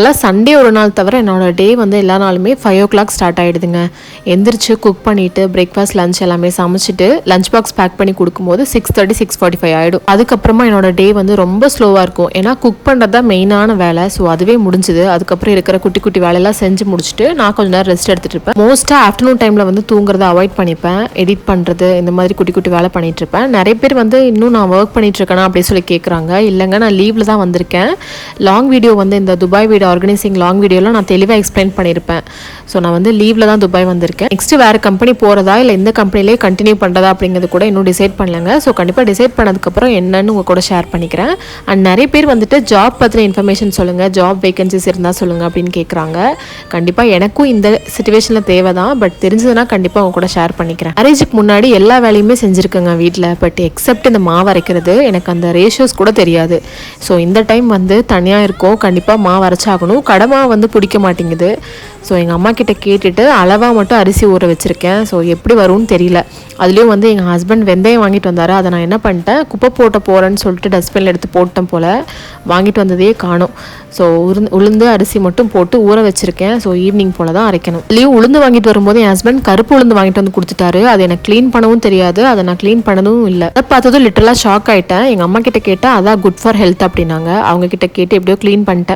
எல்லாம் சண்டே ஒரு நாள் தவிர என்னோட டே வந்து எல்லா நாளுமே 5 o'clock ஸ்டார்ட் ஆகிடுதுங்க. எந்திரிச்சு குக் பண்ணிவிட்டு பிரேக்ஃபாஸ்ட் லஞ்ச் எல்லாமே சமைச்சிட்டு லஞ்ச் பாக்ஸ் பேக் பண்ணி கொடுக்கும்போது 6:30 6:45 ஆகிடும். அதுக்கப்புறமா என்னோட டே வந்து ரொம்ப ஸ்லோவாக இருக்கும். ஏன்னா குக் பண்ணுறது தான் மெயினான வேலை. ஸோ அதுவே முடிஞ்சுது. அதுக்கப்புறம் இருக்கிற குட்டி குட்டி வேலையெல்லாம் செஞ்சு முடிச்சுட்டு நான் கொஞ்சம் நேரம் ரெஸ்ட் எடுத்துகிட்டு இருப்பேன். மோஸ்ட்டாக ஆஃப்டர்நூன் டைமில் வந்து தூங்குறத அவாய்ட் பண்ணிப்பேன். எடிட் பண்ணுறது இந்த மாதிரி குட்டி குட்டி வேலை பண்ணிகிட்டு இருப்பேன். நிறைய பேர் வந்து இன்னும் நான் ஒர்க் பண்ணிட்டு இருக்கேனா அப்படின்னு சொல்லி கேட்குறாங்க. இல்லைங்க, நான் லீவில் தான் வந்திருக்கேன். லாங் வீடியோ வந்து இந்த துபாய் வீடியோ ஆர்கனைசிங் லாங் வீடியோவில் நான் தெளிவாக எக்ஸ்பிளைன் பண்ணியிருப்பேன். ஸோ நான் வந்து லீவில் தான் துபாய் வந்திருக்கேன். நெக்ஸ்ட்டு வேறு கம்பெனி போகிறதா இல்லை இந்த கம்பெனிலே கண்டினியூ பண்ணுறதா அப்படிங்கிறது கூட இன்னும் டிசைட் பண்ணலங்க. ஸோ கண்டிப்பாக டிசைட் பண்ணதுக்கப்புறம் என்னன்னு உங்கள் கூட ஷேர் பண்ணிக்கிறேன். அண்ட் நிறைய பேர் வந்துட்டு ஜாப் பற்றின இன்ஃபர்மேஷன் சொல்லுங்கள், ஜாப் வேகன்சிஸ் இருந்தால் சொல்லுங்கள் அப்படின்னு கேட்குறாங்க. கண்டிப்பாக எனக்கும் இந்த சிச்சுவேஷனில் தேவை தான். பட் தெரிஞ்சதுன்னா கண்டிப்பாக உங்க கூட ஷேர் பண்ணிக்கிறேன். மேரேஜுக்கு முன்னாடி எல்லா வேலையுமே செஞ்சுருக்கேங்க வீட்டில். பட் எக்ஸப்ட் இந்த மாவு அரைக்கிறது எனக்கு அந்த ரேஷியோஸ் கூட தெரியாது. ஸோ இந்த டைம் வந்து தனியாக இருக்கோம், கண்டிப்பாக மாவு அரைச்சாகணும். கடமா வந்து பிடிக்க மாட்டேங்குது. ஸோ எங்கள் அம்மா கிட்ட கேட்டுட்டு அளவாக மட்டும் அரிசி ஊற வச்சுருக்கேன். ஸோ எப்படி வரும்னு தெரியல. அதுலேயும் வந்து எங்கள் ஹஸ்பண்ட் வெந்தயம் வாங்கிட்டு வந்தார். அதை நான் என்ன பண்ணிட்டேன், குப்பை போட்ட போகிறேன்னு சொல்லிட்டு டஸ்ட்பினில் எடுத்து போட்டேன் போல். வாங்கிட்டு வந்ததே காணும். ஸோ உளுந்து அரிசி மட்டும் போட்டு ஊற வச்சுருக்கேன். ஸோ ஈவினிங் போல் தான் அரைக்கணும். இதுலேயும் உளுந்து வாங்கிட்டு வரும்போது என் ஹஸ்பண்ட் கருப்பு உளுந்து வாங்கிட்டு வந்து கொடுத்துட்டாரு. அது எனக்கு க்ளீன் பண்ணவும் தெரியாது, அதை நான் க்ளீன் பண்ணதும் இல்லை. அதை பார்த்ததும் லிட்டரலாக ஷாக் ஆகிட்டேன். எங்கள் அம்மா கிட்ட கேட்டால் அதான் குட் ஃபார் ஹெல்த் அப்படின்னாங்க. அவங்க கிட்ட கேட்டு எப்படியோ க்ளீன் பண்ணிட்டேன்.